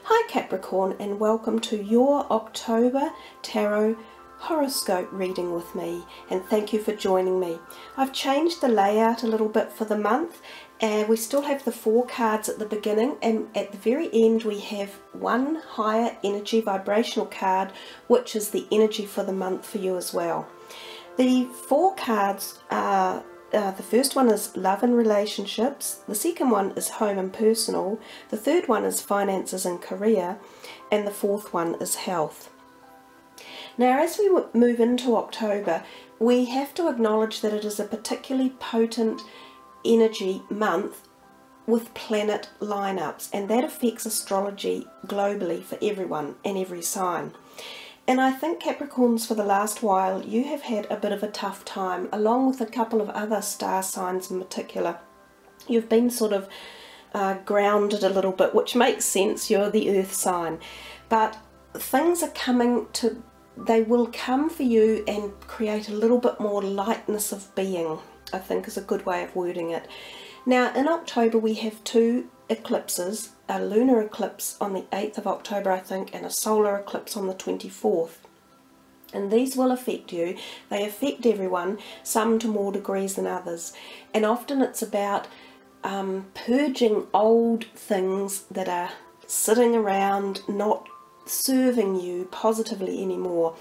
Hi Capricorn, and welcome to your October Tarot Horoscope reading with me, and thank you for joining me. I've changed the layout a little bit for the month, and we still have the 4 cards at the beginning, and at the very end we have one higher energy vibrational card, which is the energy for the month for you as well. The 4 cards are the first one is love and relationships, the second one is home and personal, the third one is finances and career, and the fourth one is health. Now, as we move into October, we have to acknowledge that it is a particularly potent energy month with planet lineups, and that affects astrology globally for everyone and every sign. And I think Capricorns, for the last while, you have had a bit of a tough time, along with a couple of other star signs in particular. You've been sort of grounded a little bit, which makes sense, you're the earth sign. But things are coming to, they will come for you and create a little bit more lightness of being, I think is a good way of wording it. Now, in October we have 2 eclipses, a lunar eclipse on the 8th of October, I think, and a solar eclipse on the 24th. And these will affect you. They affect everyone, some to more degrees than others. And often it's about purging old things that are sitting around, not serving you positively anymore,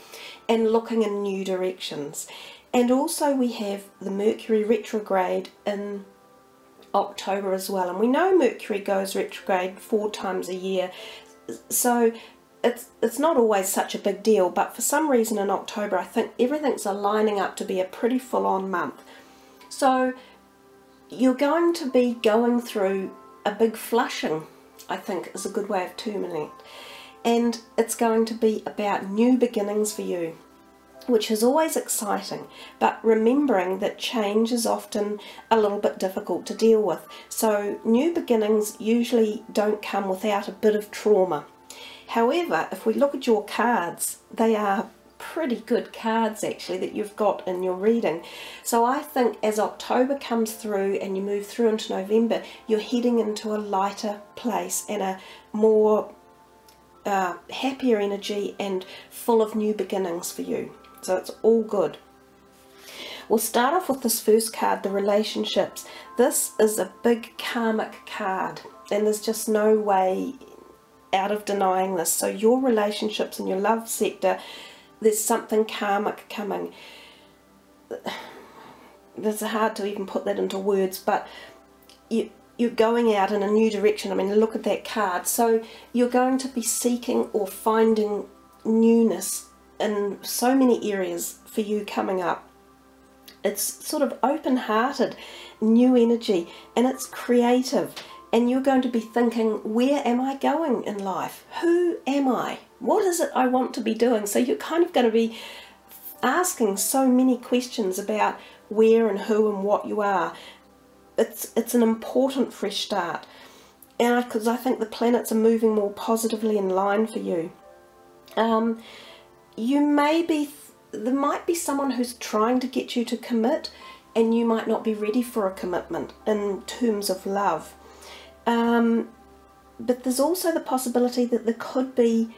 and looking in new directions. And also we have the Mercury retrograde in October as well, and we know Mercury goes retrograde 4 times a year, so it's not always such a big deal, but for some reason in October I think everything's lining up to be a pretty full-on month. So you're going to be going through a big flushing, I think is a good way of terming it, and it's going to be about new beginnings for you, which is always exciting, but remembering that change is often a little bit difficult to deal with. So new beginnings usually don't come without a bit of trauma. However, if we look at your cards, they are pretty good cards actually that you've got in your reading. So I think as October comes through and you move through into November, you're heading into a lighter place and a more happier energy and full of new beginnings for you. So it's all good. We'll start off with this first card, the relationships. This is a big karmic card, and there's just no way out of denying this. So your relationships and your love sector, there's something karmic coming. It's hard to even put that into words, but you're going out in a new direction. I mean, look at that card. So you're going to be seeking or finding newness in so many areas for you coming up. It's sort of open-hearted, new energy, and it's creative, and you're going to be thinking, where am I going in life? Who am I? What is it I want to be doing? So you're kind of going to be asking so many questions about where and who and what you are. It's an important fresh start, and because I think the planets are moving more positively in line for you. There might be someone who's trying to get you to commit, and you might not be ready for a commitment in terms of love. But there's also the possibility that there could be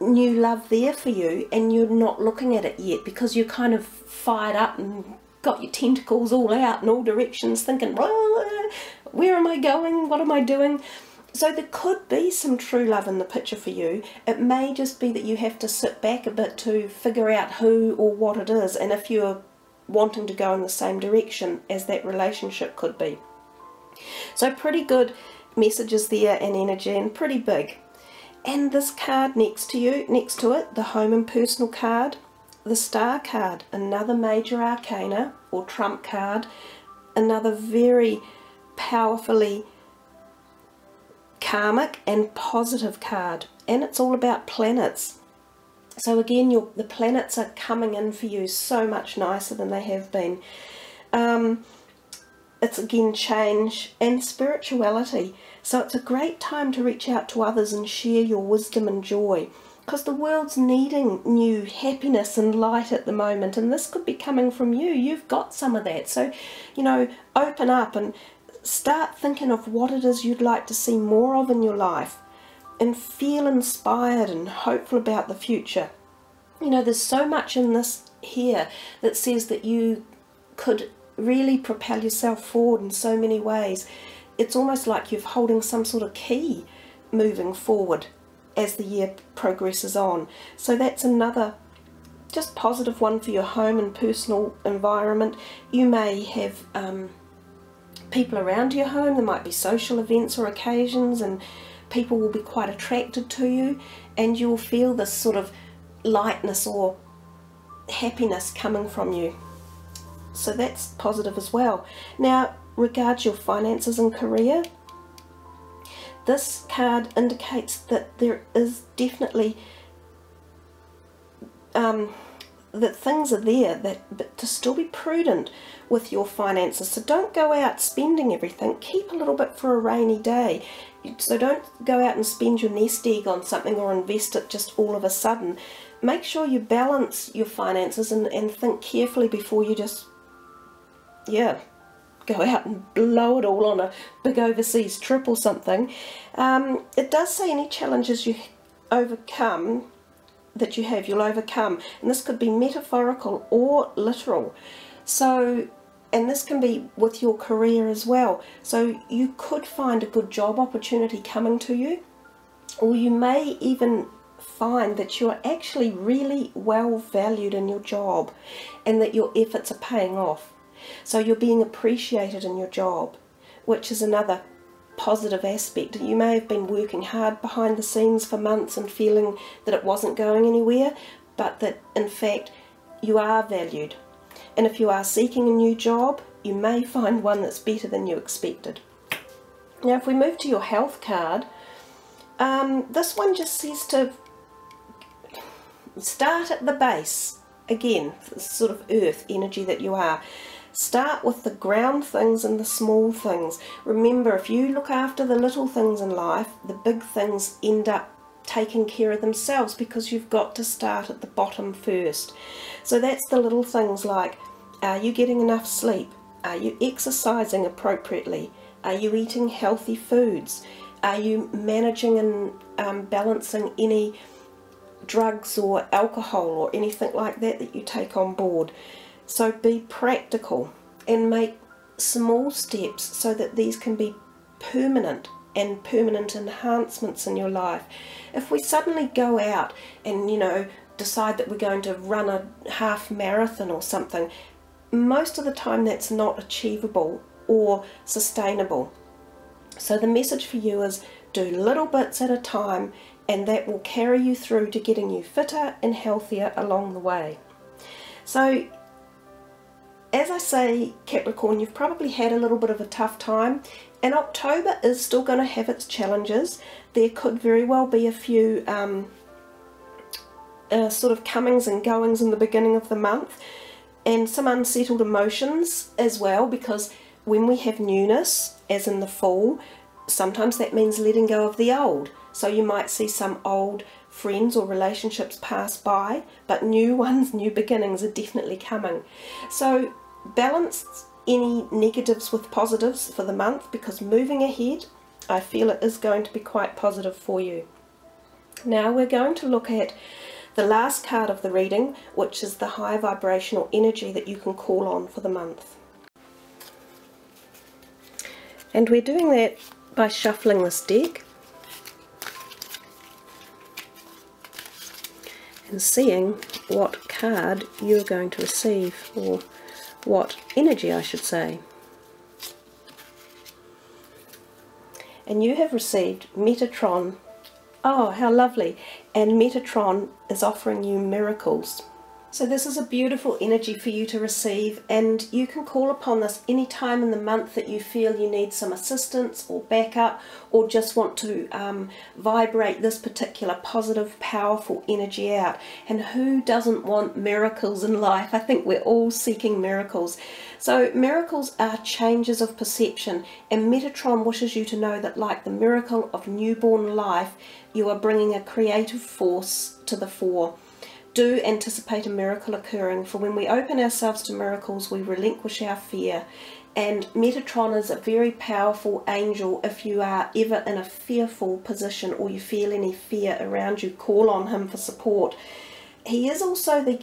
new love there for you, and you're not looking at it yet because you're kind of fired up and got your tentacles all out in all directions, thinking, where am I going? What am I doing? So there could be some true love in the picture for you. It may just be that you have to sit back a bit to figure out who or what it is, and if you're wanting to go in the same direction as that relationship could be. So pretty good messages there and energy, and pretty big. And this card next to you, next to it, the home and personal card, the star card, another major arcana or trump card, another very powerfully karmic and positive card, and it's all about planets. So again, the planets are coming in for you so much nicer than they have been. It's again change and spirituality, so it's a great time to reach out to others and share your wisdom and joy, because the world's needing new happiness and light at the moment, and this could be coming from you. You've got some of that, so you know, open up and start thinking of what it is you'd like to see more of in your life, and feel inspired and hopeful about the future. You know, there's so much in this here that says that you could really propel yourself forward in so many ways. It's almost like you're holding some sort of key moving forward as the year progresses on. So that's another just positive one for your home and personal environment. You may have people around your home. There might be social events or occasions, and people will be quite attracted to you, and you'll feel this sort of lightness or happiness coming from you. So that's positive as well. Now, regards your finances and career, this card indicates that there is definitely that things are there, but to still be prudent with your finances. So don't go out spending everything. Keep a little bit for a rainy day. So don't go out and spend your nest egg on something or invest it just all of a sudden. Make sure you balance your finances and think carefully before you just, yeah, go out and blow it all on a big overseas trip or something. It does say any challenges you overcome, that you have, you'll overcome, and this could be metaphorical or literal. So, and this can be with your career as well. So you could find a good job opportunity coming to you, or you may even find that you're actually really well valued in your job and that your efforts are paying off. So you're being appreciated in your job, which is another positive aspect. You may have been working hard behind the scenes for months and feeling that it wasn't going anywhere, but that in fact you are valued. And if you are seeking a new job, you may find one that's better than you expected. Now if we move to your health card, this one just says to start at the base. Again, the sort of earth energy that you are. Start with the ground things and the small things. Remember, if you look after the little things in life, the big things end up taking care of themselves, because you've got to start at the bottom first. So that's the little things like, are you getting enough sleep? Are you exercising appropriately? Are you eating healthy foods? Are you managing and balancing any drugs or alcohol or anything like that that you take on board? So be practical and make small steps so that these can be permanent and permanent enhancements in your life. If we suddenly go out and, you know, decide that we're going to run a half marathon or something, most of the time that's not achievable or sustainable. So the message for you is do little bits at a time, and that will carry you through to getting you fitter and healthier along the way. So as I say, Capricorn, you've probably had a little bit of a tough time, and October is still going to have its challenges. There could very well be a few sort of comings and goings in the beginning of the month, and some unsettled emotions as well, because when we have newness, as in the fall, sometimes that means letting go of the old. So you might see some old friends or relationships pass by, but new ones, new beginnings are definitely coming. So balance any negatives with positives for the month, because moving ahead, I feel it is going to be quite positive for you. Now we're going to look at the last card of the reading, which is the high vibrational energy that you can call on for the month. And we're doing that by shuffling this deck and seeing what card you're going to receive, or what energy I should say. And you have received Metatron. Oh, how lovely. And Metatron is offering you miracles. So this is a beautiful energy for you to receive, and you can call upon this any time in the month that you feel you need some assistance or backup, or just want to vibrate this particular positive, powerful energy out. And who doesn't want miracles in life? I think we're all seeking miracles. So miracles are changes of perception, and Metatron wishes you to know that, like the miracle of newborn life, you are bringing a creative force to the fore. Do anticipate a miracle occurring, for when we open ourselves to miracles, we relinquish our fear And Metatron is a very powerful angel. If you are ever in a fearful position or you feel any fear around you, call on him for support. He is also the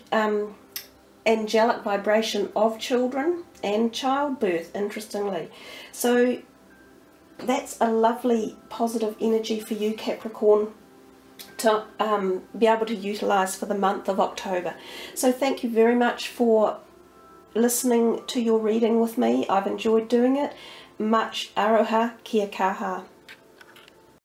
angelic vibration of children and childbirth, interestingly. So that's a lovely positive energy for you, Capricorn, to be able to utilise for the month of October. So thank you very much for listening to your reading with me. I've enjoyed doing it. Much aroha, kia kaha.